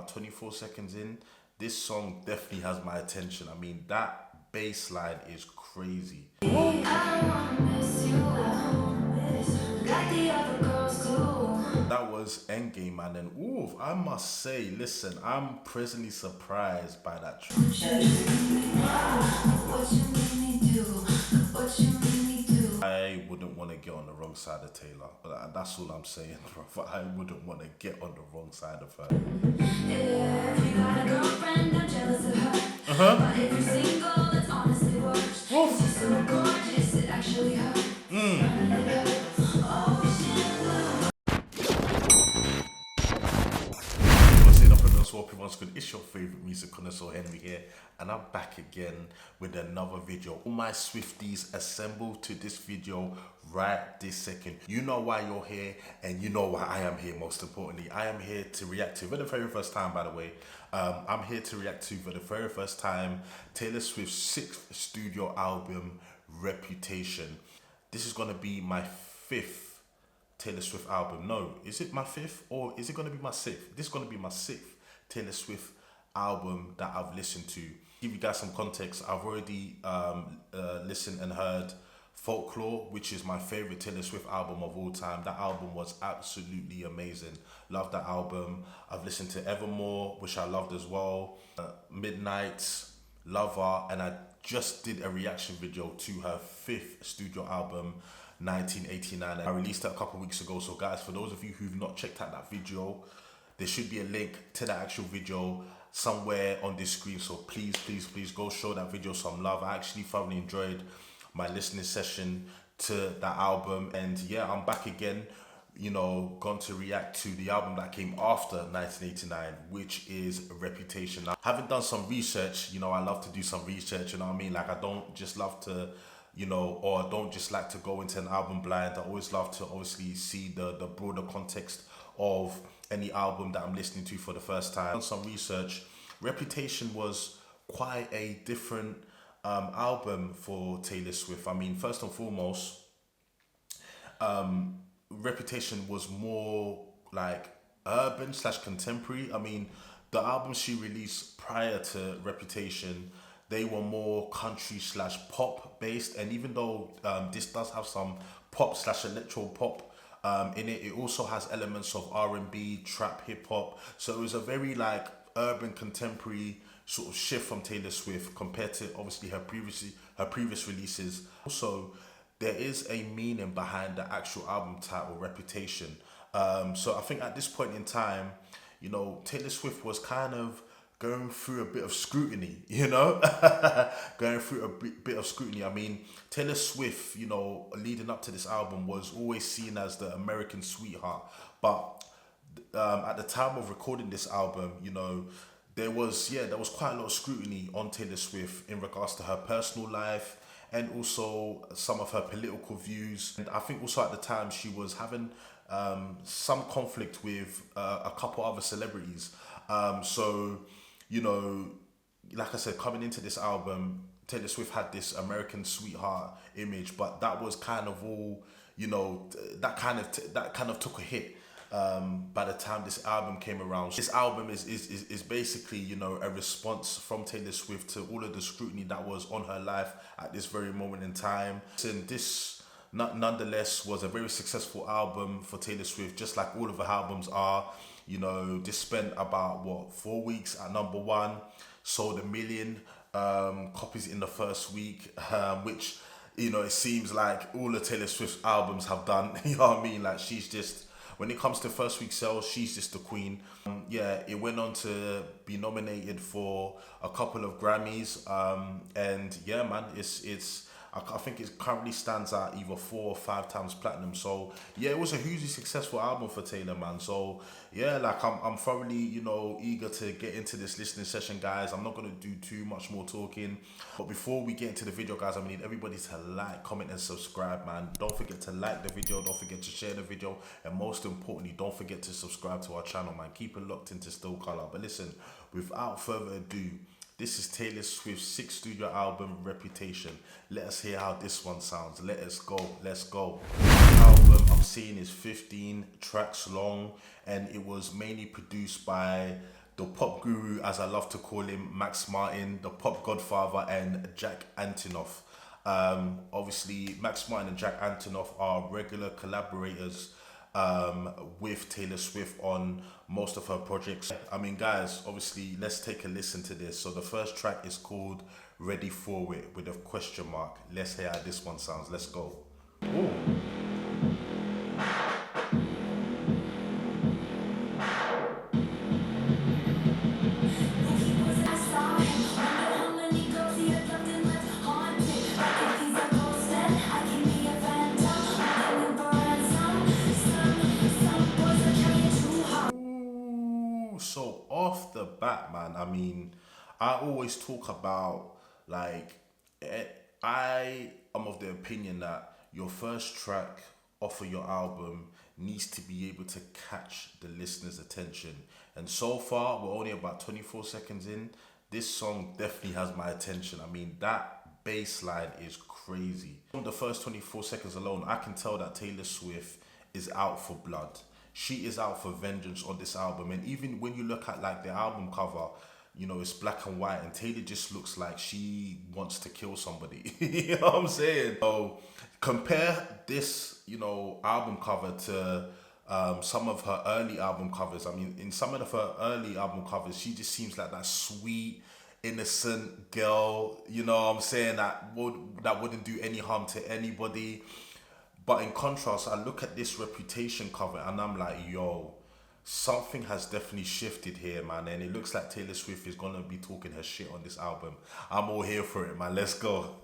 about 24 seconds in, this song definitely has my attention. I mean, that bass line is crazy. That was Endgame, man, and ooh, I must say, listen, I'm presently surprised by that track. I wouldn't want to get on the wrong side of Taylor. That's all I'm saying, bro. I wouldn't want to get on the wrong side of her. If you got a girlfriend, I'm jealous of her. But if you're single, it's honestly worse. She's so gorgeous, it actually hurts. Hope everyone's good. It's your favorite music connoisseur Henry here, and I'm back again with another video. All my Swifties, assemble to this video right this second. You know why you're here, and you know why I am here. Most importantly, I am here to react to, for the very first time, by the way, I'm here to react to, for the very first time, Taylor Swift's 6th studio album, Reputation. This is gonna be my 5th Taylor Swift album. No, is it my 5th or is it gonna be my 6th? This is gonna be my 6th Taylor Swift album that I've listened to. Give you guys some context, I've already listened and heard Folklore, which is my favorite Taylor Swift album of all time. That album was absolutely amazing. Loved that album. I've listened to Evermore, which I loved as well. Midnight, Lover, and I just did a reaction video to her 5th studio album, 1989. I released it a couple weeks ago. So guys, for those of you who've not checked out that video, there should be a link to the actual video somewhere on this screen. So please, please, please go show that video some love. I actually thoroughly enjoyed my listening session to that album. And yeah, I'm back again, you know, going to react to the album that came after 1989, which is Reputation. Now, having done some research, you know, I love to do some research, you know what I mean? Like, I don't just love to, you know, or I don't just like to go into an album blind. I always love to obviously see the broader context of any album that I'm listening to for the first time. Done some research. Reputation was quite a different album for Taylor Swift. I mean, first and foremost, Reputation was more like urban / contemporary. I mean, the albums she released prior to Reputation, they were more country / pop based. And even though this does have some pop / electro pop in it, it also has elements of R&B, trap, hip hop. So it was a very like urban contemporary sort of shift from Taylor Swift compared to obviously her previous releases. Also, there is a meaning behind the actual album title, Reputation. So I think at this point in time, you know, Taylor Swift was kind of going through a bit of scrutiny, you know, going through a bit of scrutiny. I mean, Taylor Swift, you know, leading up to this album was always seen as the American sweetheart. But at the time of recording this album, you know, there was quite a lot of scrutiny on Taylor Swift in regards to her personal life and also some of her political views. And I think also at the time she was having some conflict with a couple other celebrities. So, you know, like I said, coming into this album, Taylor Swift had this American sweetheart image, but that was kind of all, you know, that kind of took a hit by the time this album came around. This album is basically, you know, a response from Taylor Swift to all of the scrutiny that was on her life at this very moment in time. And this nonetheless was a very successful album for Taylor Swift, just like all of her albums are. You know, this spent about 4 weeks at #1, sold 1 million copies in the first week, which, you know, it seems like all of Taylor Swift's albums have done. You know what I mean? Like, she's just, when it comes to first week sales, she's just the queen. Yeah, it went on to be nominated for a couple of Grammys, and yeah, man, I think it currently stands at either 4 or 5 times platinum. So yeah, it was a hugely successful album for Taylor, man. So yeah, like I'm thoroughly, you know, eager to get into this listening session, guys. I'm not gonna do too much more talking, but before we get into the video, guys, I need everybody to like, comment, and subscribe, man. Don't forget to like the video, don't forget to share the video, and most importantly, don't forget to subscribe to our channel, man. Keep it locked into Still Color. But listen, without further ado, this is Taylor Swift's 6th studio album, Reputation. Let us hear how this one sounds. Let us go. Let's go. The album I'm seeing is 15 tracks long, and it was mainly produced by the pop guru, as I love to call him, Max Martin, the pop godfather, and Jack Antonoff. Obviously, Max Martin and Jack Antonoff are regular collaborators with Taylor Swift on most of her projects. I mean, guys, obviously, let's take a listen to this. So the first track is called Ready For It with a question mark. Let's hear how this one sounds. Let's go. Ooh. So off the bat, man, I mean, I always talk about like, eh, I am of the opinion that your first track off of your album needs to be able to catch the listener's attention. And so far, we're only about 24 seconds in. This song definitely has my attention. I mean, that bass line is crazy. From the first 24 seconds alone, I can tell that Taylor Swift is out for blood. She is out for vengeance on this album. And even when you look at like the album cover, you know, it's black and white, and Taylor just looks like she wants to kill somebody. You know what I'm saying? So compare this, you know, album cover to some of her early album covers. I mean, in some of her early album covers, she just seems like that sweet, innocent girl. You know what I'm saying? That wouldn't do any harm to anybody. But in contrast, I look at this Reputation cover and I'm like, yo, something has definitely shifted here, man. And it looks like Taylor Swift is gonna be talking her shit on this album. I'm all here for it, man. Let's go.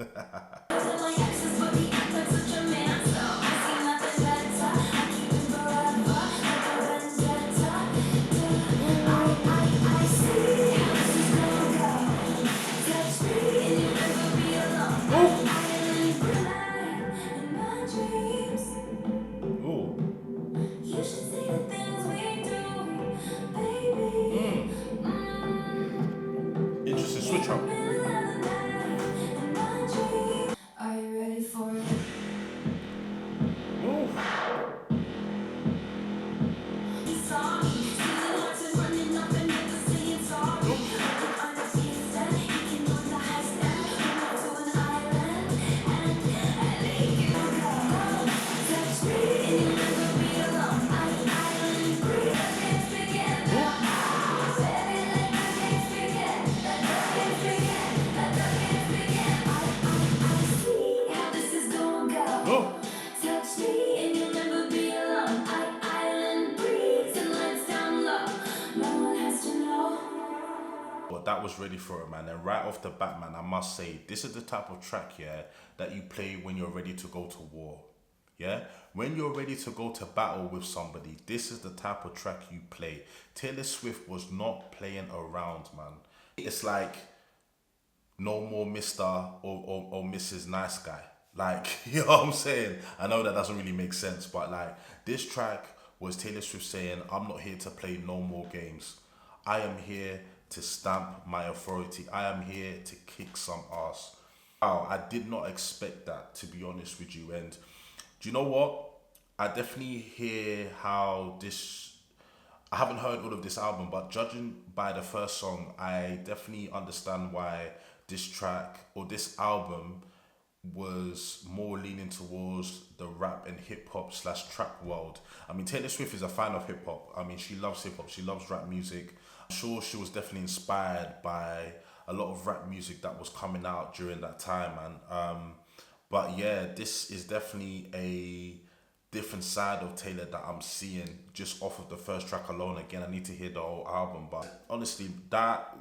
Interesting switch up. Are you ready for it? Ooh. But that was Ready For It, man. And right off the bat, man, I must say, this is the type of track, yeah, that you play when you're ready to go to war. Yeah? When you're ready to go to battle with somebody, this is the type of track you play. Taylor Swift was not playing around, man. It's like no more Mr. or Mrs. Nice Guy. Like, you know what I'm saying? I know that doesn't really make sense, but like, this track was Taylor Swift saying, I'm not here to play no more games. I am here to stamp my authority. I am here to kick some ass. Wow, I did not expect that, to be honest with you. And do you know what? I definitely hear how this... I haven't heard all of this album, but judging by the first song, I definitely understand why this track or this album was more leaning towards the rap and hip-hop / trap world. I mean, Taylor Swift is a fan of hip-hop. I mean, she loves hip-hop. She loves rap music. I'm sure she was definitely inspired by a lot of rap music that was coming out during that time, man. But yeah, this is definitely a different side of Taylor that I'm seeing just off of the first track alone. Again, I need to hear the whole album, but honestly, that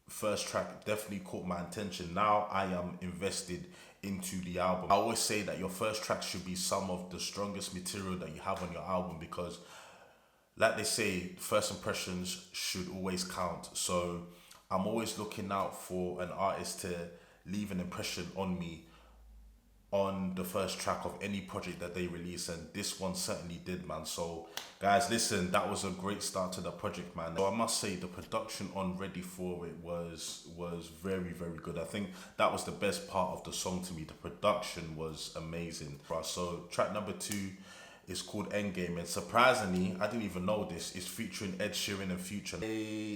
first track definitely caught my attention. Now I am invested into the album. I always say that your first track should be some of the strongest material that you have on your album, because like they say, first impressions should always count. So I'm always looking out for an artist to leave an impression on me on the first track of any project that they release, and this one certainly did, man. So guys, listen, that was a great start to the project, man. So I must say the production on Ready For It was very, very good. I think that was the best part of the song to me. The production was amazing. So track number 2 It's called Endgame, and surprisingly, I didn't even know this. It's featuring Ed Sheeran and Future.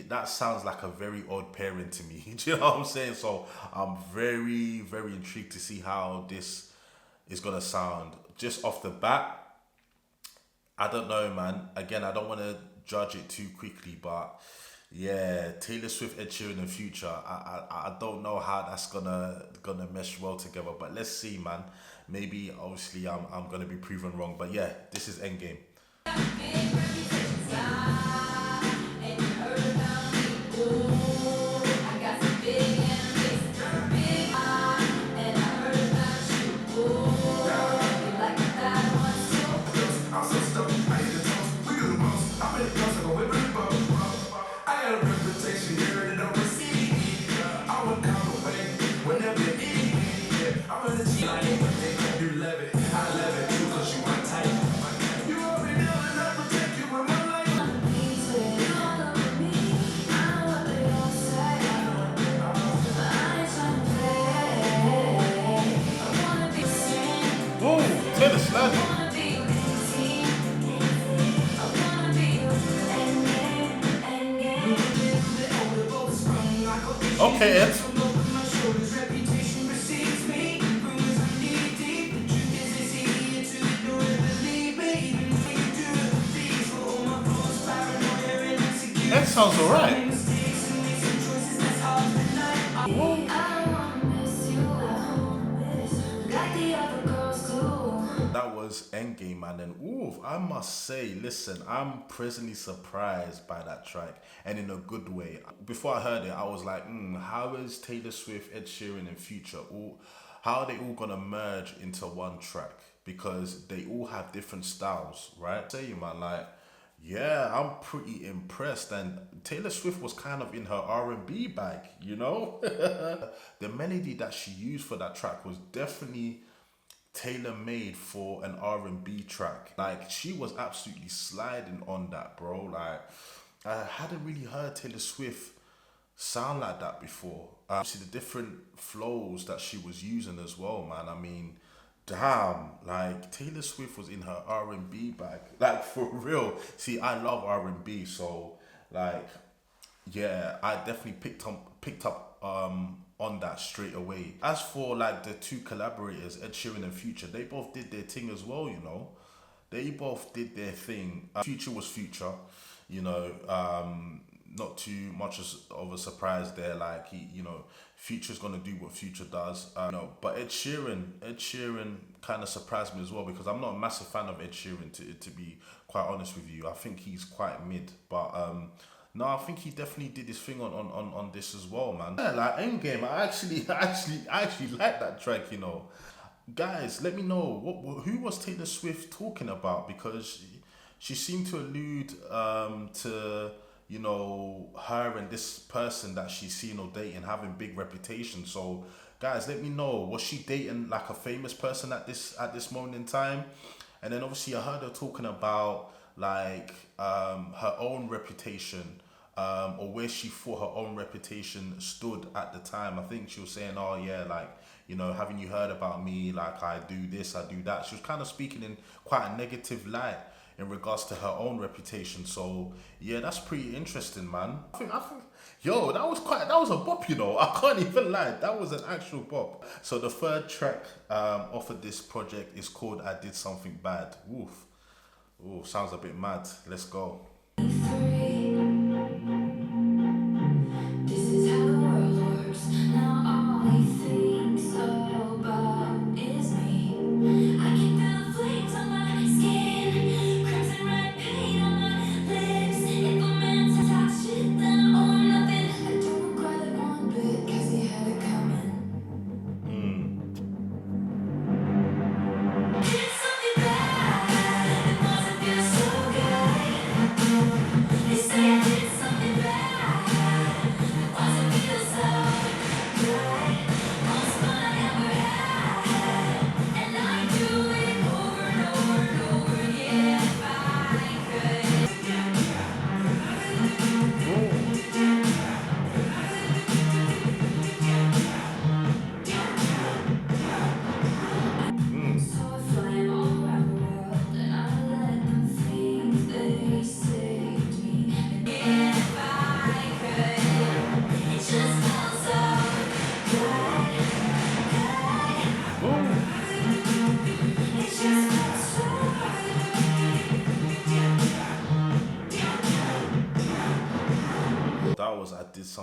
That sounds like a very odd pairing to me. Do you know what I'm saying? So I'm very, very intrigued to see how this is gonna sound. Just off the bat, I don't know, man. Again, I don't want to judge it too quickly, but yeah, Taylor Swift, Ed Sheeran, and Future. I don't know how that's gonna mesh well together, but let's see, man. Maybe obviously I'm gonna be proven wrong, but yeah, this is Endgame. Oh, Taylor Swift. Okay, Ed. That sounds alright. That was Endgame, man. And ooh, I must say, listen, I'm presently surprised by that track, and in a good way. Before I heard it, I was like, how is Taylor Swift, Ed Sheeran, and Future how are they all gonna merge into one track? Because they all have different styles, right? Say, man, like, yeah, I'm pretty impressed. And Taylor Swift was kind of in her R&B bag, you know? The melody that she used for that track was definitely tailor-made for an R&B track. Like, she was absolutely sliding on that, bro. Like, I hadn't really heard Taylor Swift sound like that before. See the different flows that she was using as well, man. I mean, damn, like Taylor Swift was in her R&B bag, like for real. See, I love R&B, so like, yeah, I definitely picked up on that straight away. As for like the two collaborators, Ed Sheeran and Future, they both did their thing as well, you know. They both did their thing. Future was Future, you know. Not too much of a surprise there. Like Future's gonna do what Future does. But Ed Sheeran kind of surprised me as well, because I'm not a massive fan of Ed Sheeran, to be quite honest with you. I think he's quite mid, but no, I think he definitely did his thing on this as well, man. Yeah, like Endgame, I actually like that track, you know. Guys, let me know who was Taylor Swift talking about, because she seemed to allude to her and this person that she's seen or dating having big reputation. So guys, let me know, was she dating like a famous person at this moment in time? And then obviously I heard her talking about like her own reputation, or where she thought her own reputation stood at the time. I think she was saying, oh yeah, like, haven't you heard about me? Like, I do this, I do that. She was kind of speaking in quite a negative light in regards to her own reputation. So yeah, that's pretty interesting, man. I think, yo, that was a bop, I can't even lie. That was an actual bop. So the third track off of this project is called I Did Something Bad. Woof. Ooh, sounds a bit mad. Let's go.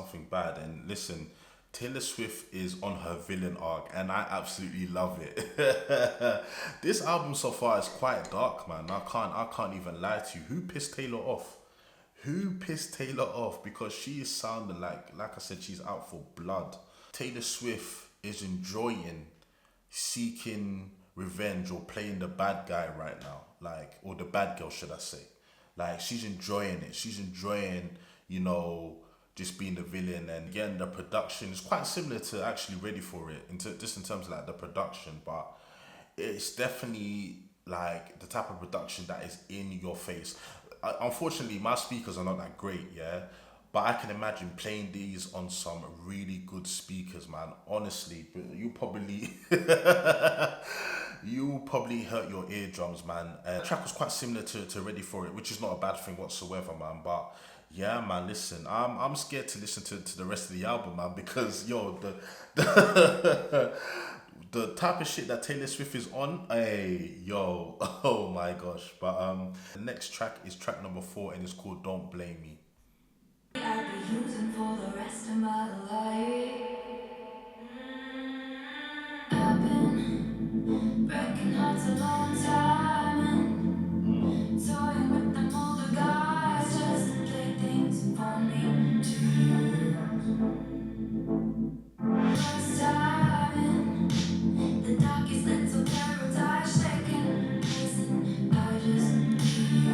something bad. And listen, Taylor Swift is on her villain arc, and I absolutely love it. This album so far is quite dark, man. I can't even lie to you. Who pissed Taylor off? Who pissed Taylor off? Because she is sounding like I said, she's out for blood. Taylor Swift is enjoying seeking revenge or playing the bad guy right now, like, or the bad girl, should I say? Like, she's enjoying it. She's enjoying, just being the villain. And again, the production is quite similar to actually Ready for It, just in terms of like the production, but it's definitely like the type of production that is in your face. Unfortunately, my speakers are not that great, yeah. But I can imagine playing these on some really good speakers, man. Honestly, but you probably you probably hurt your eardrums, man. The track was quite similar to Ready for It, which is not a bad thing whatsoever, man. But yeah, man, listen, I'm scared to listen to the rest of the album, man, because the the type of shit that Taylor Swift is on, hey, yo, oh my gosh. But the next track is track number 4, and it's called Don't Blame Me. I'll be using for the rest of my life. I've been breaking hearts a long time and toying with them older guys just to play things for me to you. First time in the darkest little paradise, shaking, listen, I just need you.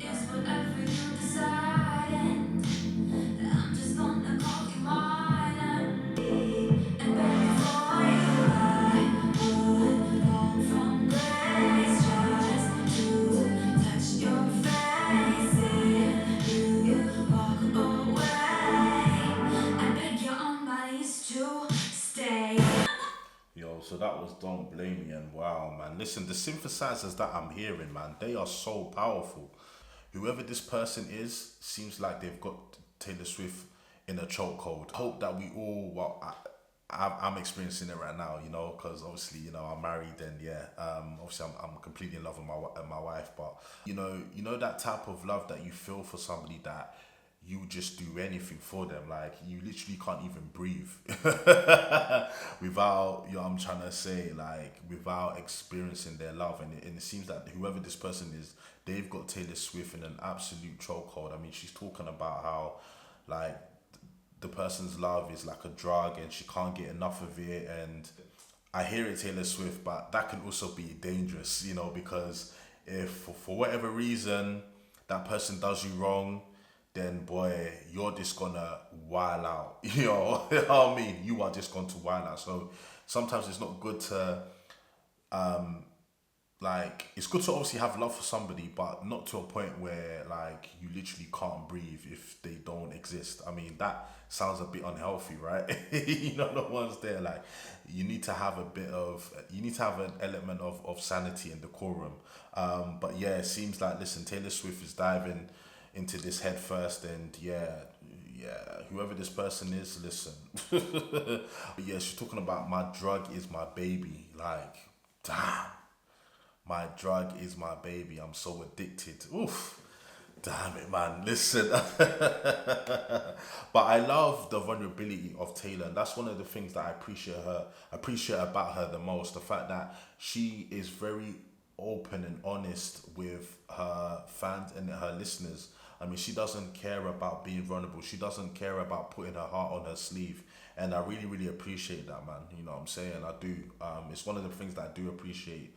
Is whatever you decide, and I'm just gonna call you mine. And baby, for you, I would long from grace just to touch your face. If you walk away, I beg you on my knees to stay. Yo, so that was Don't Blame Me, and wow, man. Listen, the synthesizers that I'm hearing, man, they are so powerful. Whoever this person is, seems like they've got Taylor Swift in a chokehold. I hope that we all, I'm experiencing it right now, because obviously, I'm married, and yeah, obviously I'm completely in love with my wife, but that type of love that you feel for somebody that you just do anything for them. Like, you literally can't even breathe without, I'm trying to say, like, without experiencing their love. And it seems that whoever this person is, they've got Taylor Swift in an absolute chokehold. I mean, she's talking about how, like, the person's love is like a drug and she can't get enough of it. And I hear it, Taylor Swift, but that can also be dangerous, because if for whatever reason that person does you wrong, then boy, you're just gonna wild out. You know what I mean? You are just going to wild out. So sometimes it's not good to like, it's good to obviously have love for somebody, but not to a point where like you literally can't breathe if they don't exist. I mean, that sounds a bit unhealthy, right? No one's there. Like, you need to have an element of sanity and decorum. But yeah, it seems like, listen, Taylor Swift is diving into this head first, and yeah, whoever this person is, listen. But yeah, she's talking about my drug is my baby. Like, damn. My drug is my baby. I'm so addicted. Oof. Damn it, man. Listen. But I love the vulnerability of Taylor. And that's one of the things that I appreciate about her the most. The fact that she is very open and honest with her fans and her listeners. I mean, she doesn't care about being vulnerable. She doesn't care about putting her heart on her sleeve. And I really, really appreciate that, man. You know what I'm saying? I do. It's one of the things that I do appreciate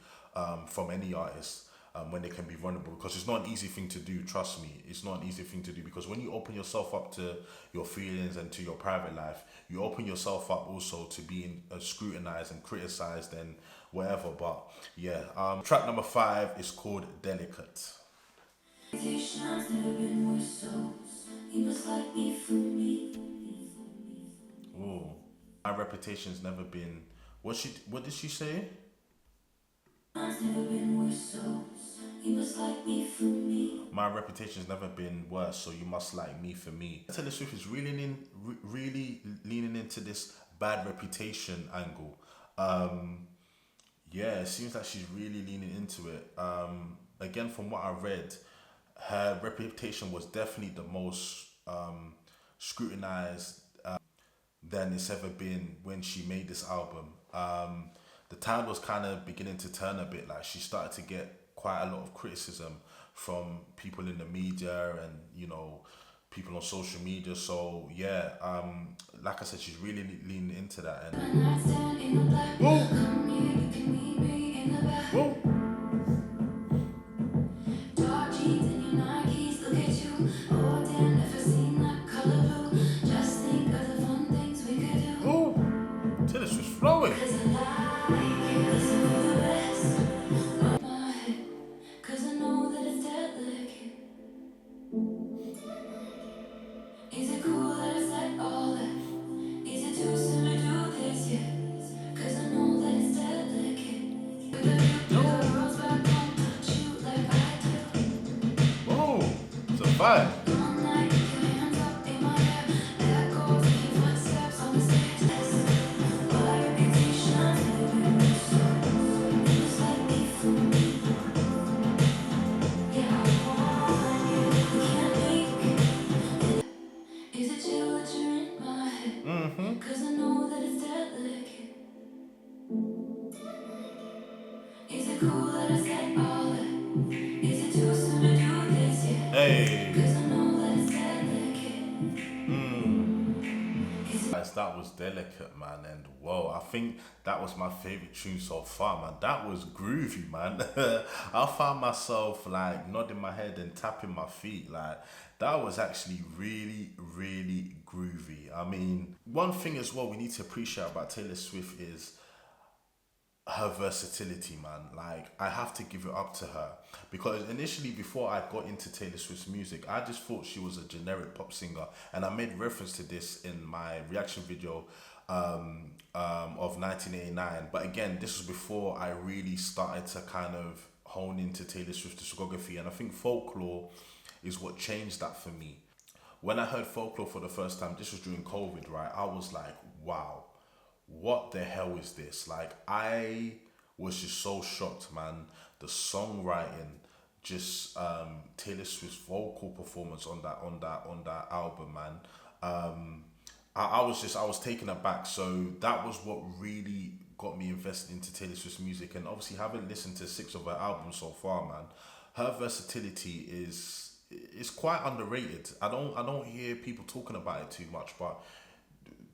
from any artist, when they can be vulnerable, because it's not an easy thing to do. Trust me, it's not an easy thing to do, because when you open yourself up to your feelings and to your private life, you open yourself up also to being scrutinized and criticized and whatever. But yeah, track number 5 is called Delicate. Ooh. My reputation's never been What did she say? I've never been worse, so you must like me for me. My reputation's never been worse, so you must like me for me. Taylor Swift is really leaning into this bad reputation angle. Yeah, it seems like she's really leaning into it. Again, from what I read, her reputation was definitely the most scrutinized than it's ever been when she made this album. The tide was kind of beginning to turn a bit. Like she started to get quite a lot of criticism from people in the media and people on social media. So yeah, like I said, she's really leaning into that. And Nightstand in the black. whoa, Come here, you can meet me in the back. whoa, Dark jeans and your Nikes, look at you. Oh damn, never seen that color blue. Just think of the fun things we could do. whoa. Taylor Swift's flowing. 'Cause I like you, listen for the best. But my head, 'cause I know that it's delicate. Is it cool that I said all that? Is it too soon to do this yet? 'Cause I know that it's delicate. The girls back home touch you like I do. Whoa, it's a vibe. All night, your hands up in my hair. Echoes of your footsteps on the stairs. All our reputations, living so. You just like me for me. Yeah, I want you. We can't leak. Is it chill that you're in my head? 'Cause I know that it's delicate. Is it cool that I said all that? Is it too soon to do this yet? Hey. 'Cause I know that it's delicate. Guys, that was delicate, man, and whoa, I think that was my favorite tune so far, man. That was groovy, man. I found myself like nodding my head and tapping my feet. Like that was actually really groovy. I mean, one thing as well we need to appreciate about Taylor Swift is her versatility, man. Like I have to give it up to her because initially, before I got into Taylor Swift's music, I just thought she was a generic pop singer, and I made reference to this in my reaction video of 1989. But again, this was before I really started to kind of hone into Taylor Swift's discography, and I think Folklore is what changed that for me. When I heard Folklore for the first time, this was during COVID, right? I was like, wow, what the hell is this? Like I was just so shocked, man. The songwriting, just Taylor Swift's vocal performance on that album, man. I was taken aback. So that was what really got me invested into Taylor Swift's music. And obviously, having listened to 6 of her albums so far, man, her versatility is quite underrated. I don't hear people talking about it too much, but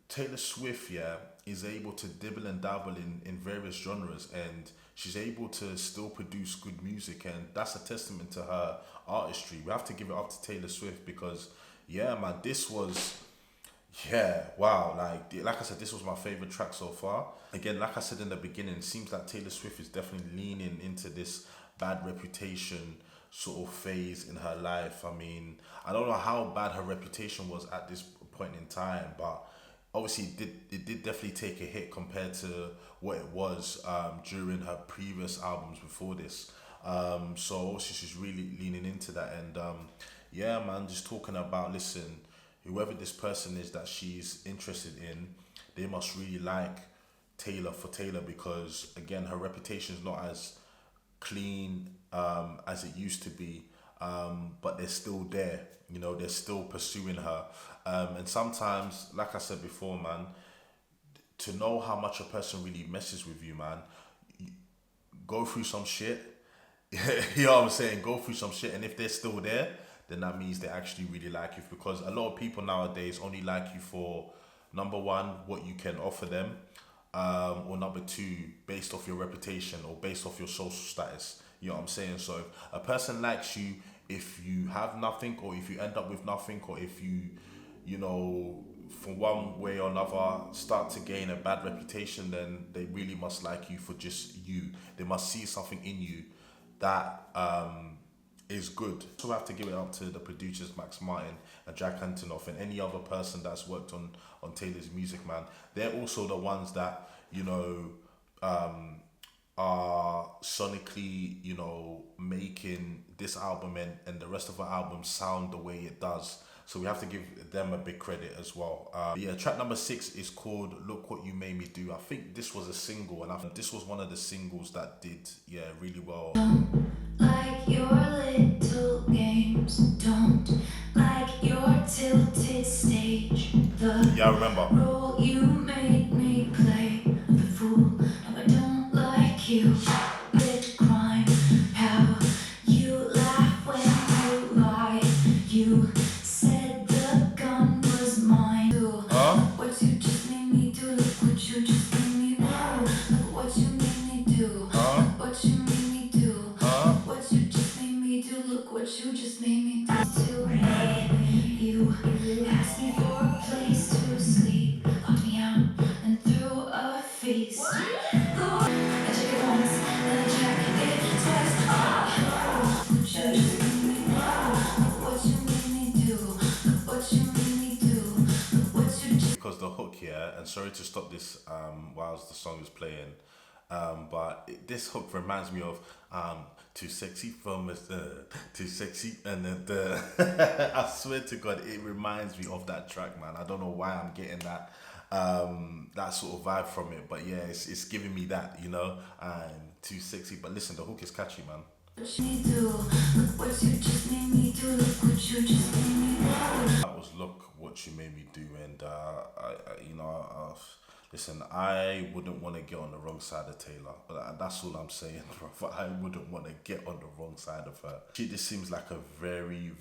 Taylor Swift, yeah, is able to dibble and dabble in various genres, and she's able to still produce good music, and that's a testament to her artistry. We have to give it up to Taylor Swift because, yeah, man, this was, yeah, wow, like I said, this was my favorite track so far. Again, like I said in the beginning, it seems like Taylor Swift is definitely leaning into this bad reputation sort of phase in her life. I mean, I don't know how bad her reputation was at this point in time, but obviously it did definitely take a hit compared to what it was during her previous albums before this. So obviously she's really leaning into that, and yeah, man, just talking about, listen, whoever this person is that she's interested in, they must really like Taylor for Taylor, because again, her reputation is not as clean as it used to be, but they're still there. They're still pursuing her, and sometimes, like I said before, man, to know how much a person really messes with you, man, go through some shit. You know what I'm saying? Go through some shit, and if they're still there, then that means they actually really like you. Because a lot of people nowadays only like you for, number one, what you can offer them, or number two, based off your reputation or based off your social status. You know what I'm saying? So if a person likes you, if you have nothing, or if you end up with nothing, or if you know, for one way or another, start to gain a bad reputation, then they really must like you for just you. They must see something in you that is good. So we have to give it up to the producers, Max Martin and Jack Antonoff, and any other person that's worked on Taylor's music, man. They're also the ones that, are sonically, you know, making this album and the rest of her album sound the way it does. So we have to give them a big credit as well. Yeah, track number 6 is called "Look What You Made Me Do." I think this was a single, and this was one of the singles that did, yeah, really well. Like your little games, don't like your tilted stage. The Yeah, I remember. role you made me play, the fool. No, I don't like you. Bit crime, how you laugh when you lie. You said the gun was mine. Huh? Look what you just made me do. Look what you just made me do. Look what you made me do. Huh? Look what you made me do. Huh? What you just made me do, look what you just made me do to me. You asked me for a place to sleep, locked me out and threw a feast. I check it once, then I check it twice. Ah, what you just made me do, look what you made me do, look what you made me do, look what you just. Because the hook here, and sorry to stop this whilst the song is playing, but this hook reminds me of "Too Sexy for Mr. Too Sexy," and I swear to God, it reminds me of that track, man. I don't know why I'm getting that sort of vibe from it, but yeah, it's giving me that, you know. Too sexy, but listen, the hook is catchy, man. What you do, look what you just made me do, look what you just made me do. That was "Look What You Made Me Do," and you know, listen, I wouldn't want to get on the wrong side of Taylor. That's all I'm saying, bro. I wouldn't want to get on the wrong side of her. She just seems like a very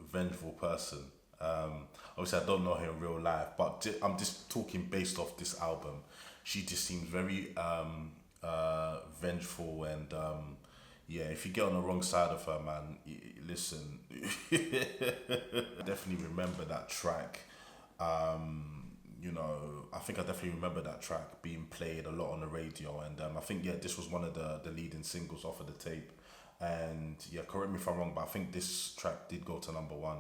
vengeful person. Obviously, I don't know her in real life, but I'm just talking based off this album. She just seems very vengeful and. Yeah, if you get on the wrong side of her, man, listen, definitely remember that track. You know, I think I definitely remember that track being played a lot on the radio, and I think, yeah, this was one of the leading singles off of the tape. And yeah, correct me if I'm wrong, but I think this track did go to number 1.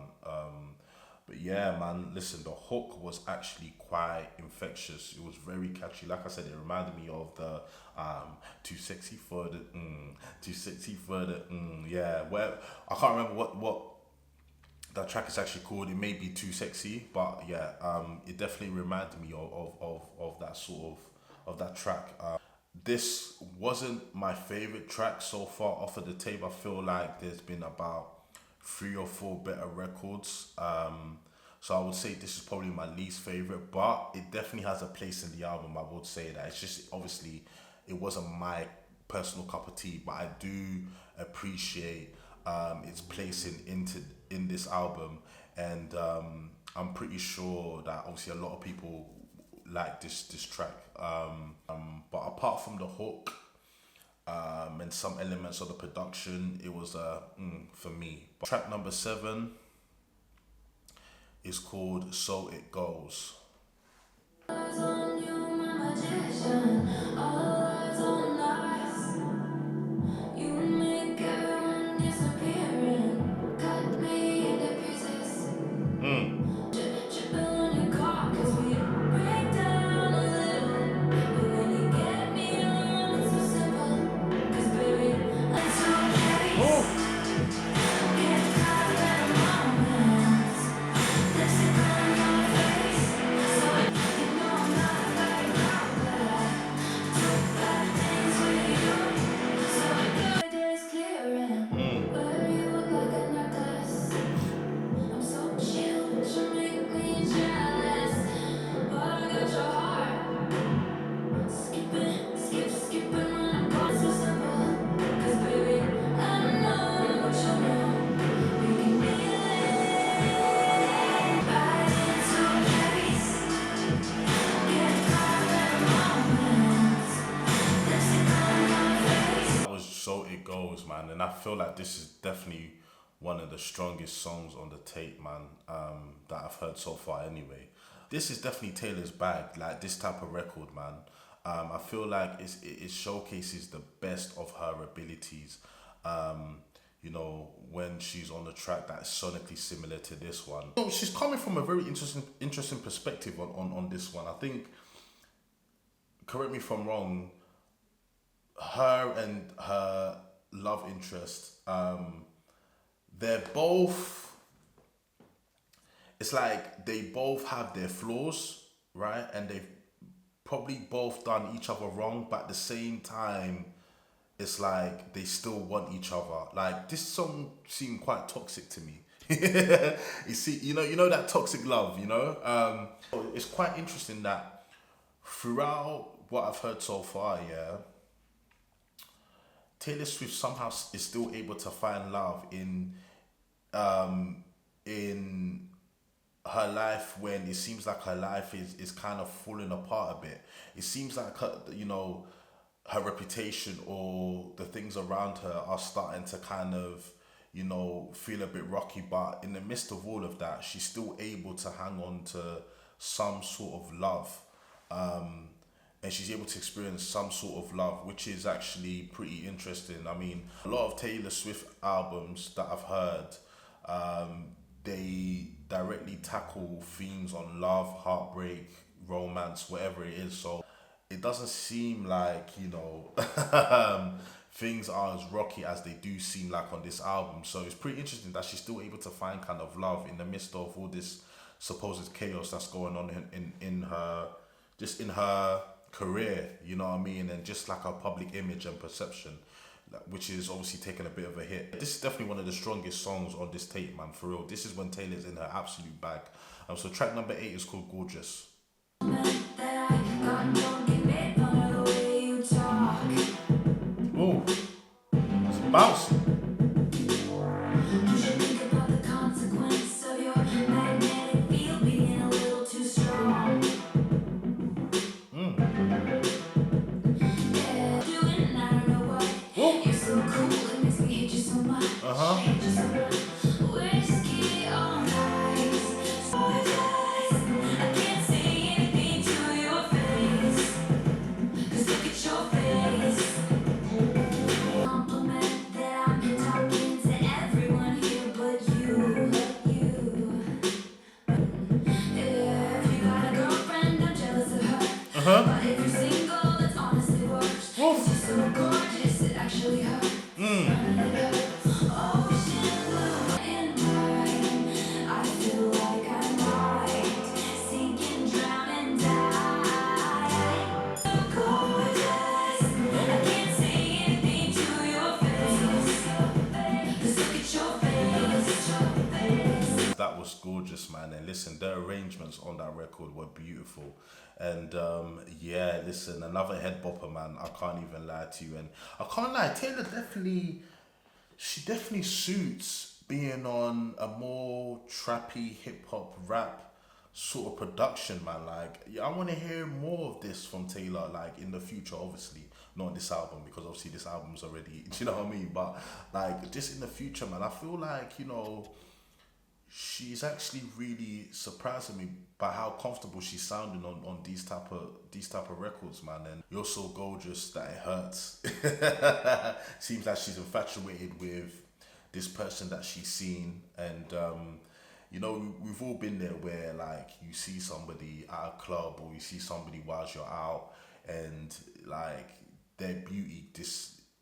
But yeah, man, listen, the hook was actually quite infectious. It was very catchy. Like I said, it reminded me of the "Too Sexy for the Too Sexy for the yeah. Well, I can't remember what that track is actually called. It may be "Too Sexy," but yeah, it definitely reminded me of that sort of that track. This wasn't my favorite track so far off of the tape. I feel like there's been about 3 or 4 better records. So I would say this is probably my least favorite, but it definitely has a place in the album. I would say that it's just, obviously, it wasn't my personal cup of tea, but I do appreciate its place in this album, and I'm pretty sure that obviously a lot of people like this track. But apart from the hook, and some elements of the production, it was for me. But track number 7 is called "So It Goes." Eyes on you, my magician. All eyes on us. You make everyone disappearing. Cut me into pieces. Chipping on your car, 'cause we break down a little. But when you get me on, it's so simple. 'Cause baby, I'm so crazy. Get caught in a moment. Lipstick on your face. So you know I'm not a bad girl, but I do bad things with you. So I go days clearing. Wear you like a necklace. I'm so chill, but you make me jealous. But I got your heart. Skipping when I'm gone. So simple. 'Cause baby, I know what you know. We can be right into place. Get caught in a moment. Lipstick on your face. That was "So It Goes," man, and I feel like this is definitely one of the strongest songs on the tape, man, that I've heard so far anyway. This is definitely Taylor's bag, like this type of record, man. I feel like it showcases the best of her abilities. You know, when she's on the track that's sonically similar to this one. So she's coming from a very interesting perspective on this one. I think, correct me if I'm wrong, her and her love interest, they're both, it's like they both have their flaws, right? And they've probably both done each other wrong, but at the same time, it's like they still want each other. Like this song seemed quite toxic to me. You see, you know that toxic love. It's quite interesting that throughout what I've heard so far, yeah, Taylor Swift somehow is still able to find love in her life when it seems like her life is kind of falling apart a bit. It seems like her reputation or the things around her are starting to kind of feel a bit rocky, but in the midst of all of that she's still able to hang on to some sort of love, and she's able to experience some sort of love, which is actually pretty interesting. I mean, a lot of Taylor Swift albums that I've heard, they directly tackle themes on love, heartbreak, romance, whatever it is. So it doesn't seem like, things are as rocky as they do seem like on this album. So it's pretty interesting that she's still able to find kind of love in the midst of all this supposed chaos that's going on in her, just in her career, you know what I mean? And just like her public image and perception, which is obviously taking a bit of a hit. This is definitely one of the strongest songs on this tape, man, for real. This is when Taylor's in her absolute bag. So track number 8 is called Gorgeous. Oh, it's bouncy. But if you're single, that's honestly worse. She's so gorgeous, it actually hurts. Ocean blue in mine. I feel like I might sink and drown and die. So gorgeous, I can't say anything to your face. Just look at your face. That was gorgeous, man. And listen, the arrangements on that record were beautiful. And yeah, listen, another head bopper, man. I can't even lie to you. And I can't lie, Taylor she definitely suits being on a more trappy hip hop rap sort of production, man. Like, yeah, I want to hear more of this from Taylor, like in the future, obviously. Not on this album, because obviously this album's already, do you know what I mean? But like, just in the future, man, I feel like, she's actually really surprising me by how comfortable she's sounding on these type of records, man. And you're so gorgeous that it hurts. Seems like she's infatuated with this person that she's seen, and we've all been there where like you see somebody at a club or you see somebody whilst you're out, and like their beauty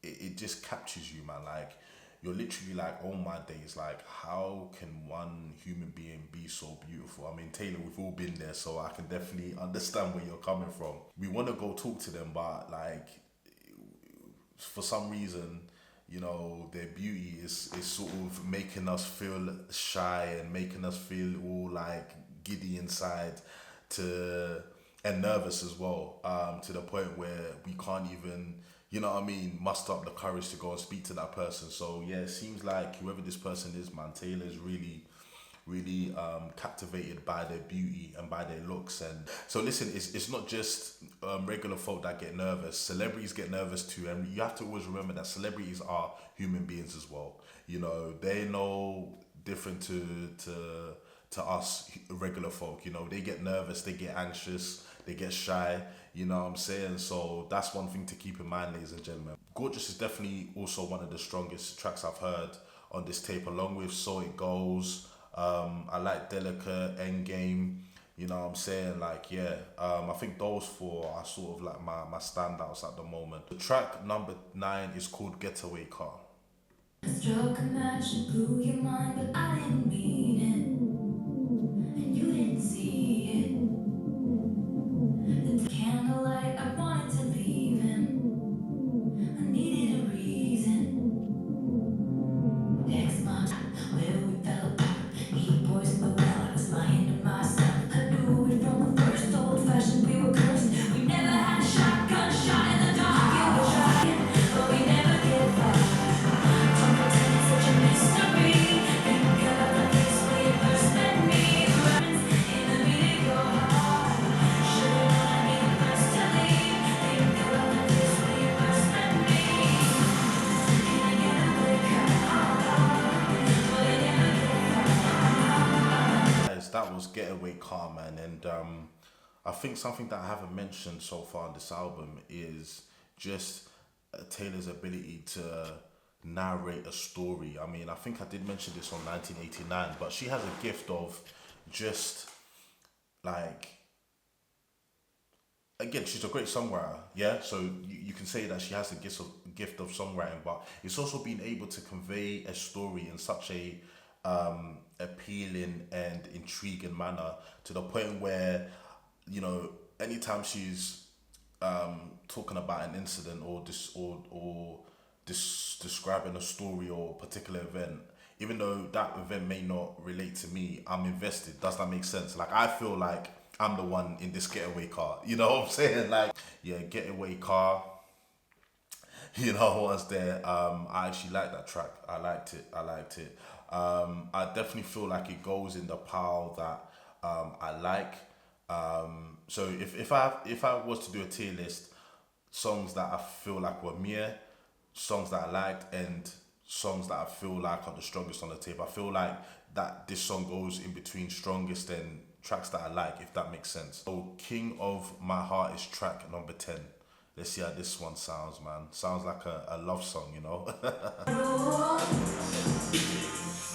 it just captures you, man. Like you're literally like, oh my days, like how can one human being be so beautiful? I mean, Taylor, we've all been there, so I can definitely understand where you're coming from. We want to go talk to them, but like for some reason, their beauty is sort of making us feel shy and making us feel all like giddy inside to and nervous as well, to the point where we can't even, muster up the courage to go and speak to that person. So yeah, it seems like whoever this person is, man, Taylor is really captivated by their beauty and by their looks. And so listen, it's not just regular folk that get nervous. Celebrities get nervous too, and you have to always remember that celebrities are human beings as well. They're no different to us regular folk. They get nervous, they get anxious, they get shy, you know what I'm saying? So that's one thing to keep in mind, ladies and gentlemen. Gorgeous is definitely also one of the strongest tracks I've heard on this tape, along with So It Goes. I like Delicate, Endgame. You know what I'm saying? Like, yeah, I think those four are sort of like my standouts at the moment. The track number 9 is called Getaway Car. Struck a match and blew your mind, but I didn't mean it, and you didn't see it. The candlelight, I wanted to leave him. I needed a reason. Next month, where we fell apart, he poisoned the well. I was lying to myself. I knew it from the first. Old-fashioned, we were cursed. We never had a shotgun shot in the dark. You were trying, but we never get far. Don't pretend it's such a mystery. Think about the place where you first met me. In the beat of your heart. Should've known I'd be the first to leave. Think about the place where you first met me. In a getaway car. But you never get far. Guys, that was Getaway Car, man. And I think something that I haven't mentioned so far on this album is just Taylor's ability to narrate a story. I mean, I think I did mention this on 1989, but she has a gift of just like, again, she's a great songwriter, yeah. So you can say that she has a gift of songwriting, but it's also being able to convey a story in such a appealing and intriguing manner, to the point where, you know, anytime she's talking about an incident or describing a story or a particular event, even though that event may not relate to me, I'm invested. Does that make sense? Like, I feel like I'm the one in this getaway car. You know what I'm saying? Like, yeah, Getaway Car. You know what's there. I actually like that track. I liked it. I definitely feel like it goes in the pile that I like. So if I was to do a tier list, songs that I feel like were mere, songs that I liked, and songs that I feel like are the strongest on the tape, I feel like that this song goes in between strongest and tracks that I like, if that makes sense. So King of My Heart is track number 10. Let's see how this one sounds, man. Sounds like a love song, you know?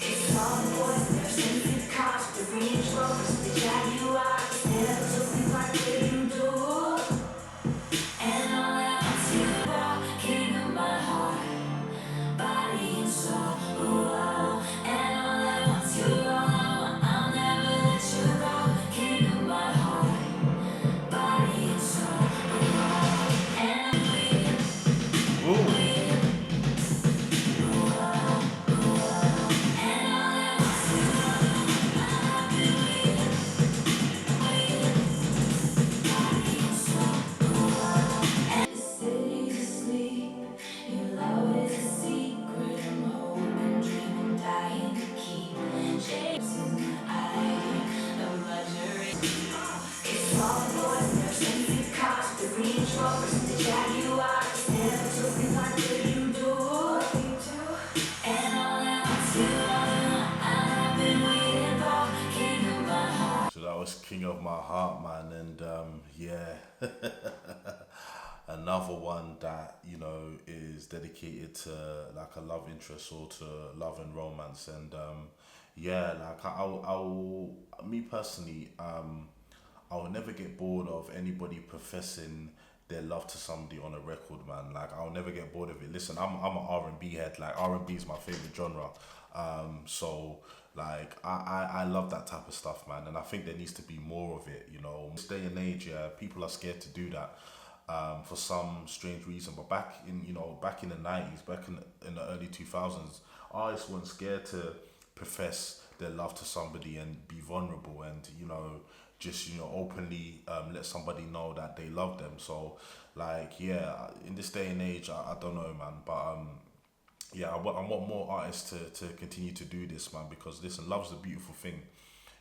It's all the boys in their expensive cars, the Range Rovers, the Jaguars. Never took me right where you do. And all I want to about king of my heart, body and soul. Ooh, and all I want to, I'll never let you go. King of my heart, body and soul. Ooh, and I'm waiting, Ooh. and all I want to, I've been waiting, body and soul. And the city's asleep. Your love is a secret. I'm hoping, dreaming, dying to keep. Chasing the idea of luxury. It's all the boys in their expensive cars, the Range Rovers and the Jaguars. Never took me like what you do. And all I want to, I've been waiting for king of my heart. So that was King of My Heart, man. And yeah. Another one that, you know, is dedicated to like a love interest or to love and romance. And yeah, like I'll me personally, I will never get bored of anybody professing their love to somebody on a record, man. Like, I'll never get bored of it. Listen, I'm an R&B head. Like, R&B is my favorite genre. So like I love that type of stuff, man. And I think there needs to be more of it. You know, this day and age, yeah, people are scared to do that. For some strange reason, but back in the 90s, back in the early 2000s, artists weren't scared to profess their love to somebody and be vulnerable, and just openly let somebody know that they love them. So like, yeah, in this day and age, I don't know, man, but yeah, I want more artists to continue to do this, man, because listen, love's a beautiful thing.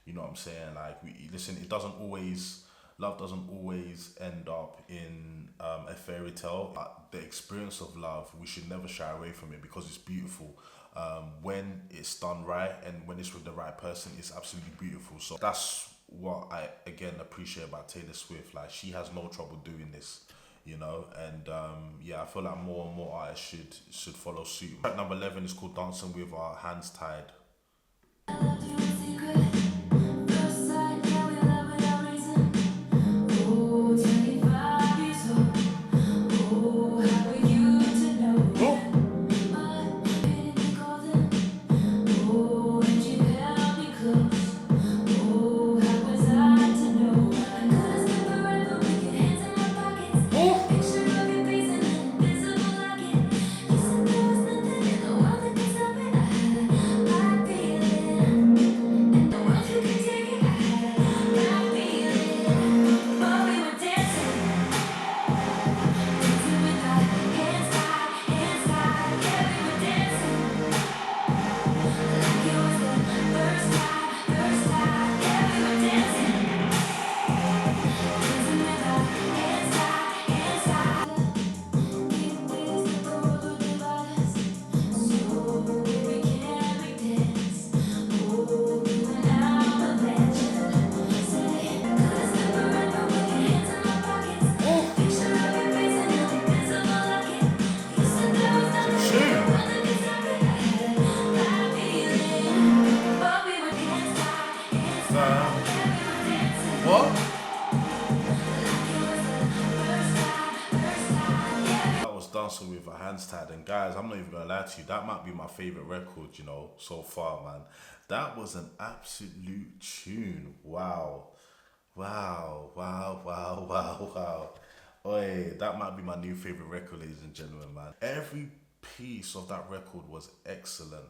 You know what I'm saying? Like, listen, love doesn't always end up in a fairy tale. The experience of love, we should never shy away from it because it's beautiful. When it's done right and when it's with the right person, it's absolutely beautiful. So that's what I again appreciate about Taylor Swift. Like, she has no trouble doing this, and yeah, I feel like more and more artists should follow suit. Track number 11 is called Dancing with Our Hands Tied. I loved you in secret. First sight, yeah, we love without I'm not even gonna lie to you. That might be my favorite record, you know, so far, man. That was an absolute tune. Wow. Wow, wow, wow, wow, wow. Oi, that might be my new favorite record, ladies and gentlemen, man. Every piece of that record was excellent.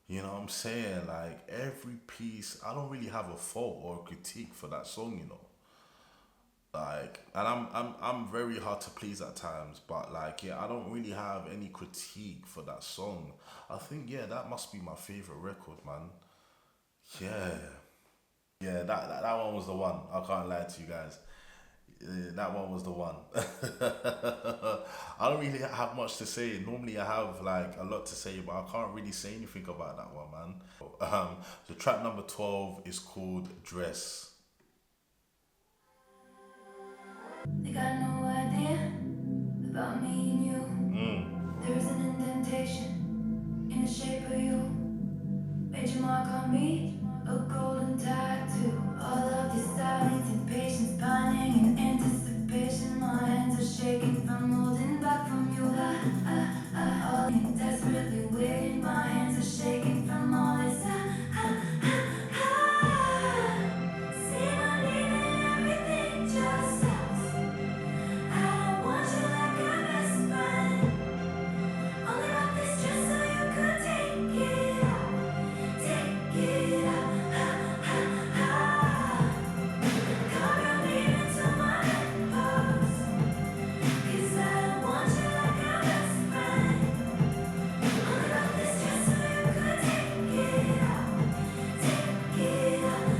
You know what I'm saying? Like every piece, I don't really have a fault or a critique for that song, you know. Like, and I'm very hard to please at times, but like, yeah, I don't really have any critique for that song. I think, yeah, that must be my favorite record, man. Yeah. Yeah, that one was the one. I can't lie to you guys. That one was the one. I don't really have much to say. Normally, I have like a lot to say, but I can't really say anything about that one, man. So track number 12 is called Dress. They got no idea about me and you. There is an indentation in the shape of you. Made your mark on me, a golden tattoo. All of this silence and patience, pining in anticipation. My hands are shaking from holding back from you. All in desperately waiting. My hands are shaking from all this. See my name and everything just stops. I want you like a best friend. Only wrote this just so you could take it out. Take it out. Carve your name into my bedpost. 'Cause I want you like a best friend. Only wrote this just so you could take it out. Take it out.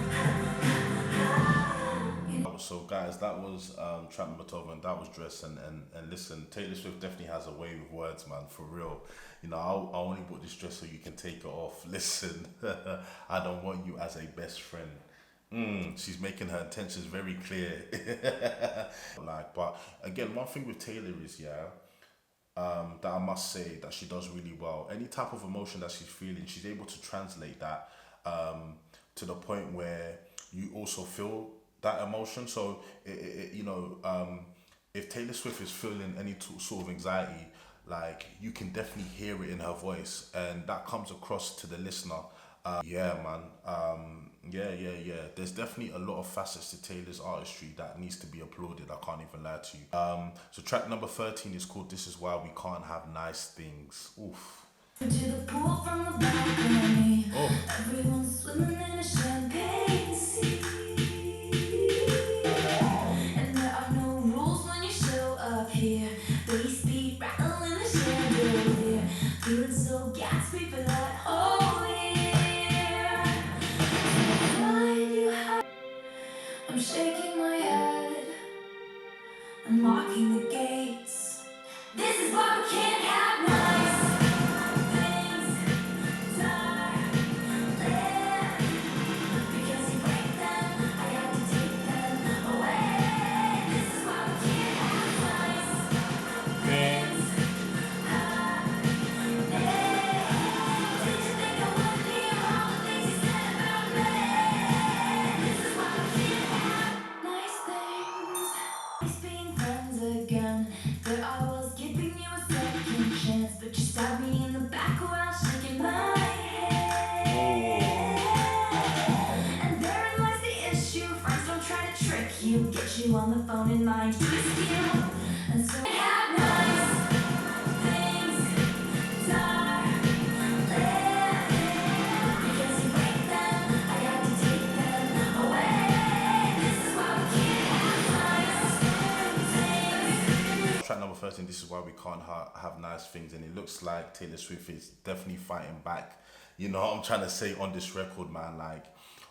So guys, that was track number 12, and that was Dress. And listen, Taylor Swift definitely has a way with words, man, for real. You know, I only bought this dress so you can take it off. Listen, I don't want you as a best friend. She's making her intentions very clear. Like, but again, one thing with Taylor is, yeah, that I must say that she does really well. Any type of emotion that she's feeling, she's able to translate that to the point where you also feel that emotion. So, if Taylor Swift is feeling any sort of anxiety, like you can definitely hear it in her voice, and that comes across to the listener. Yeah, man. Yeah. There's definitely a lot of facets to Taylor's artistry that needs to be applauded. I can't even lie to you. So track number 13 is called "This Is Why We Can't Have Nice Things." Oof. To the pool from the balcony. Everyone's swimming in a champagne sea. And there are no rules when you show up here. Bass speed rattling the chandelier. Feeling so Gatsby for that whole year. Why do you have? I'm shaking my head. I'm locking the gates. This is why we can't have nice things, darling. Because you break them, I got to take them away. This is why we can't have nice things, Did you think I wouldn't hear all the things you said about me? This is why we can't have nice things. Nice being friends again. There I was giving you a second chance, but you stabbed me in the back while shaking my head. And therein lies the issue. Friends don't try to trick you, get you on the phone and mind twist you. And so we have nice things, darling. Because you break them, I got to take them away. This is why we can't have nice things. Track number 13, "This Is Why We Can't Have Nice Things," and it looks like Taylor Swift is definitely fighting back. You know what I'm trying to say on this record, man? Like,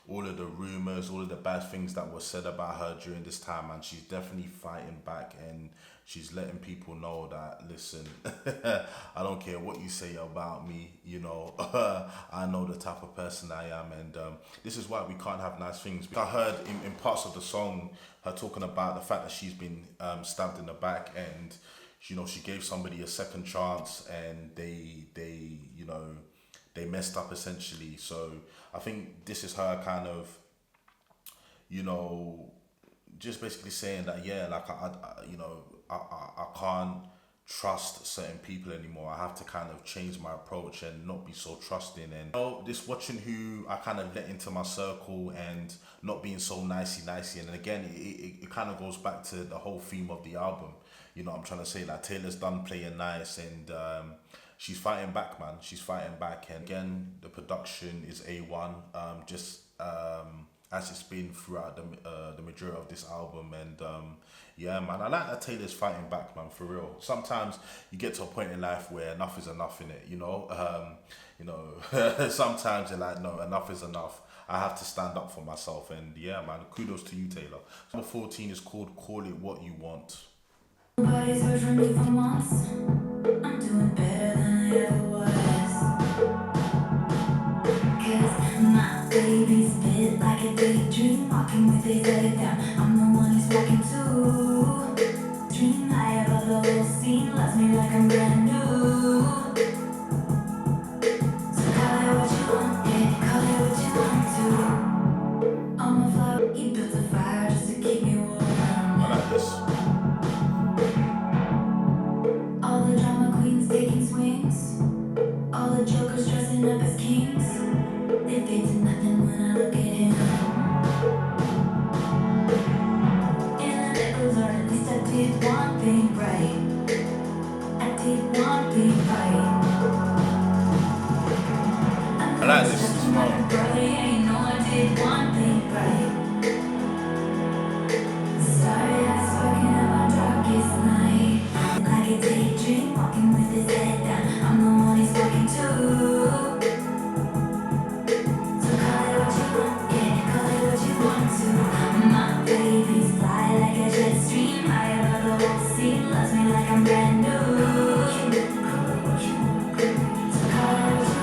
all of the rumors, all of the bad things that were said about her during this time, man, she's definitely fighting back, and she's letting people know that, listen, I don't care what you say about me, you know, I know the type of person I am, and this is why we can't have nice things. I heard in parts of the song her talking about the fact that she's been stabbed in the back, and you know, she gave somebody a second chance, and they messed up essentially. So I think this is her kind of, you know, just basically saying that, yeah, like I can't trust certain people anymore. I have to kind of change my approach and not be so trusting. And this watching who I kind of let into my circle and not being so nicey. And again, it kind of goes back to the whole theme of the album. You know what I'm trying to say? Like, Taylor's done playing nice, and she's fighting back, man. She's fighting back. And again, the production is A1. As it's been throughout the majority of this album. And yeah, man, I like that Taylor's fighting back, man, for real. Sometimes you get to a point in life where enough is enough, in it, you know. Sometimes you're like, no, enough is enough. I have to stand up for myself. And yeah, man, kudos to you, Taylor. Number 14 is called Call It What You Want. Nobody's heard from me for months. I'm doing better than I ever was. 'Cause my baby's bit like a daydream, walking with his head down. I'm the one he's walking to. Dream high above the whole scene, loves me like I'm brand new. So call it what you want, yeah, call it what you want to. I'm a flower, he built a fire just to keep me warm. I like this. All the drama queens taking swings, all the jokers dressing up as kings. They fade to nothing when I look at him. And the nickels are, at least I did one thing right. I did one thing right. I like this as well. Brother, yeah, you know I did one thing right. Sorry, I was working on my darkest night. Like a daydream, walking with his head down. I'm the one he's walking to. So call it what you want, yeah, call it what you want to. My baby's fly like a jet stream, high above the whole scene, loves me like I'm brand new. So call it what you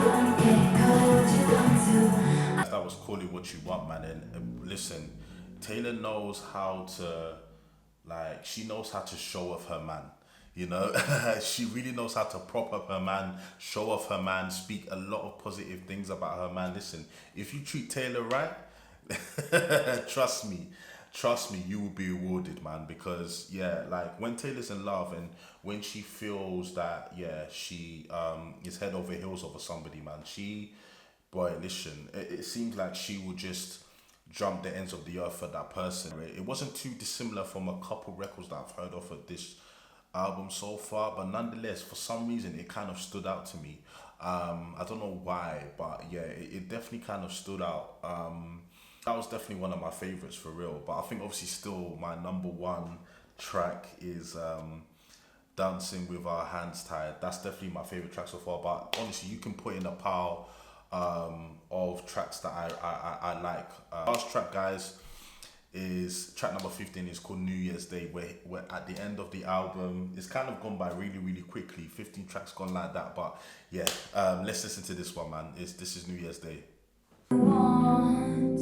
want, yeah, call it what you want to. That was Call It What You Want, man. And listen, Taylor knows how to, like, she knows how to show off her man. You know, she really knows how to prop up her man, show off her man, speak a lot of positive things about her man. Listen, if you treat Taylor right, trust me, you will be rewarded, man. Because yeah, like, when Taylor's in love and when she feels that, yeah, she is head over heels over somebody, man, boy, listen, it seems like she will just jump the ends of the earth for that person. It wasn't too dissimilar from a couple records that I've heard of at this album so far, but nonetheless, for some reason, it kind of stood out to me. I don't know why, but yeah, it definitely kind of stood out. That was definitely one of my favorites, for real. But I think obviously still my number one track is Dancing With Our Hands Tied. That's definitely my favorite track so far. But honestly, you can put in a pile of tracks that I like. Last track, guys, is track number 15. Is called New Year's Day. We're at the end of the album. It's kind of gone by really quickly. 15 tracks gone like that. But yeah, let's listen to this one, man. This is New Year's Day. Want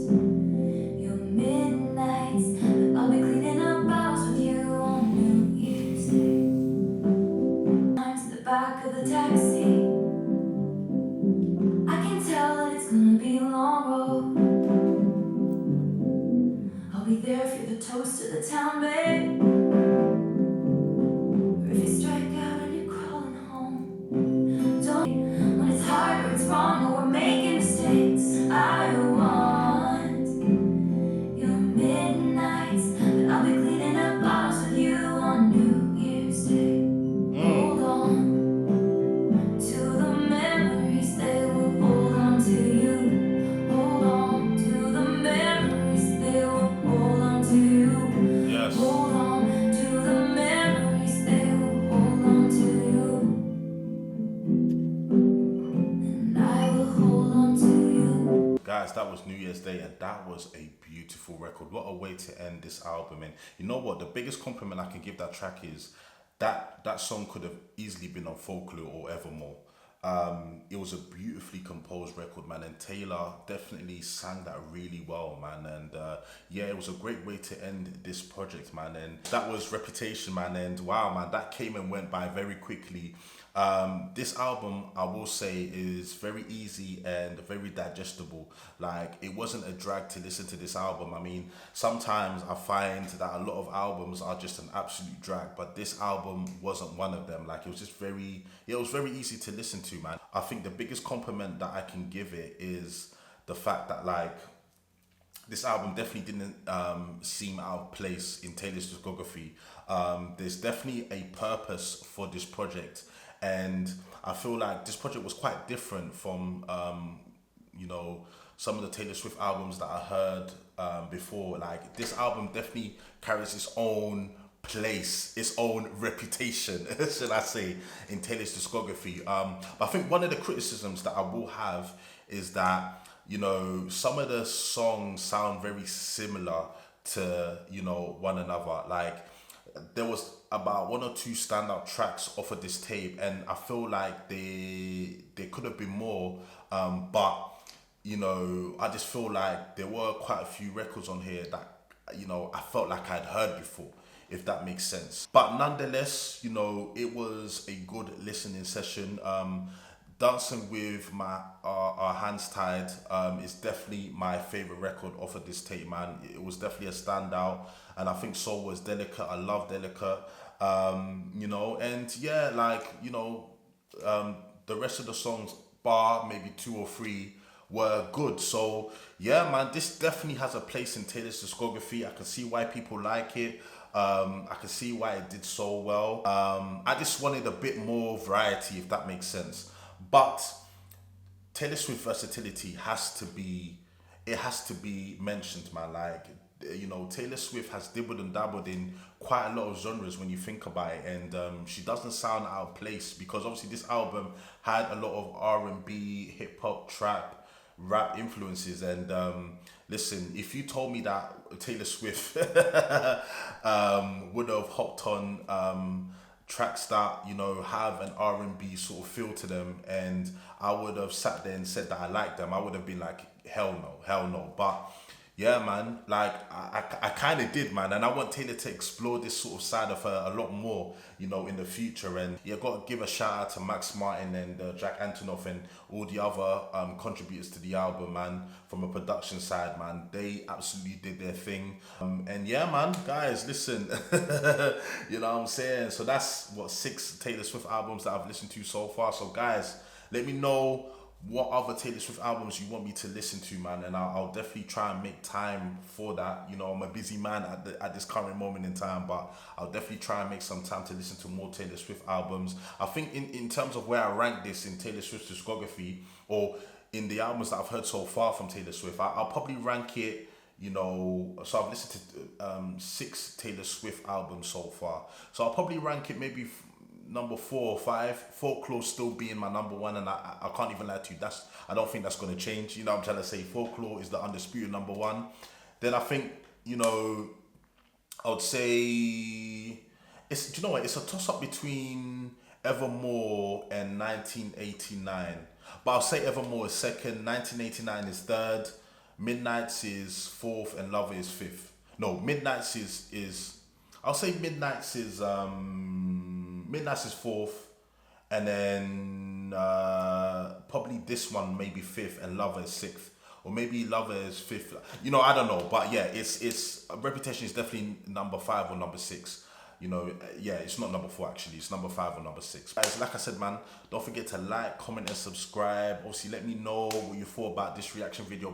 your midnights, but I'll be cleaning up house with you on New Year's Day. I'm to the back of the taxi. I can tell that it's gonna be a long road. I'll be there if you're the toast of the town, babe. Or if you strike out and you're crawling home. Don't when it's hard or it's wrong or we're making mistakes. I want your midnights, but I'll be cleaning up bottles with you on New Year's Day. Hold on to the memories, they will hold on to you. Hold on to the memories, they will hold on to you. Yes. Hold on to the memories, they will hold on to you. And I will hold on to you. Guys, that was New Year's Day, and that was a beautiful record. What a way to end this album. And you know what? The biggest compliment I can give that track is that song could have easily been on Folklore or Evermore. It was a beautifully composed record, man, and Taylor definitely sang that really well, man. And yeah, it was a great way to end this project, man. And that was Reputation, man. And wow, man, that came and went by very quickly. This album, I will say, is very easy and very digestible. Like, it wasn't a drag to listen to this album. I mean, sometimes I find that a lot of albums are just an absolute drag, but this album wasn't one of them. Like, it was just it was very easy to listen to, man. I think the biggest compliment that I can give it is the fact that, like, this album definitely didn't seem out of place in Taylor's discography. There's definitely a purpose for this project, and I feel like this project was quite different from you know, some of the Taylor Swift albums that I heard before. Like, this album definitely carries its own place, its own reputation, should I say, in Taylor's discography. But I think one of the criticisms that I will have is that, you know, some of the songs sound very similar to, you know, one another. Like, there was about one or two standout tracks off of this tape, and I feel like they could have been more, but you know, I just feel like there were quite a few records on here that, you know, I felt like I'd heard before, if that makes sense. But nonetheless, you know, it was a good listening session. Dancing with my our hands tied is definitely my favorite record off of this tape, man. It was definitely a standout, and I think so was Delicate. I love Delicate. You know, and yeah, like, you know, the rest of the songs, bar maybe two or three, were good. So yeah, man, this definitely has a place in Taylor's discography. I can see why people like it. I can see why it did so well. I just wanted a bit more variety, if that makes sense. But Taylor Swift versatility has to be mentioned, man. Like, you know, Taylor Swift has dibbled and dabbled in quite a lot of genres when you think about it, and she doesn't sound out of place, because obviously this album had a lot of R&B, hip hop, trap, rap influences. And listen, if you told me that Taylor Swift would have hopped on tracks that, you know, have an R&B sort of feel to them, and I would have sat there and said that I like them, I would have been like, hell no. But yeah, man, like, I kind of did, man, and I want Taylor to explore this sort of side of her a lot more, you know, in the future. And yeah, got to give a shout out to Max Martin and Jack Antonoff and all the other contributors to the album, man. From a production side, man, they absolutely did their thing. And yeah, man, guys, listen, you know what I'm saying? So that's what 6 Taylor Swift albums that I've listened to so far. So guys, let me know what other Taylor Swift albums you want me to listen to, man, and I'll definitely try and make time for that. You know, I'm a busy man at this current moment in time, but I'll definitely try and make some time to listen to more Taylor Swift albums. I think in terms of where I rank this in Taylor Swift's discography, or in the albums that I've heard so far from Taylor Swift, I'll probably rank it, you know, so I've listened to 6 Taylor Swift albums so far. So I'll probably rank it maybe number 4 or 5. Folklore still being my number 1, and I can't even lie to you, I don't think that's going to change. You know what I'm trying to say? Folklore is the undisputed number 1. Then I think, you know, I would say it's, do you know what, it's a toss up between Evermore and 1989, but I'll say Evermore is second, 1989 is third, Midnights is fourth, and Lover is fifth. No, Midnights is I'll say Midnights is fourth, and then probably this one maybe fifth, and Lover is sixth, or maybe Lover is fifth. You know, I don't know, but yeah, it's Reputation is definitely number 5 or number 6. You know, yeah, it's not number 4 actually. It's number 5 or number 6. Guys, like I said, man, don't forget to like, comment, and subscribe. Obviously, let me know what you thought about this reaction video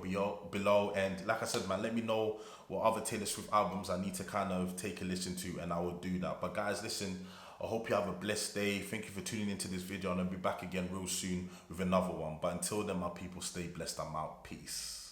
below. And like I said, man, let me know what other Taylor Swift albums I need to kind of take a listen to, and I will do that. But guys, listen, I hope you have a blessed day. Thank you for tuning into this video, and I'll be back again real soon with another one. But until then, my people, stay blessed. I'm out. Peace.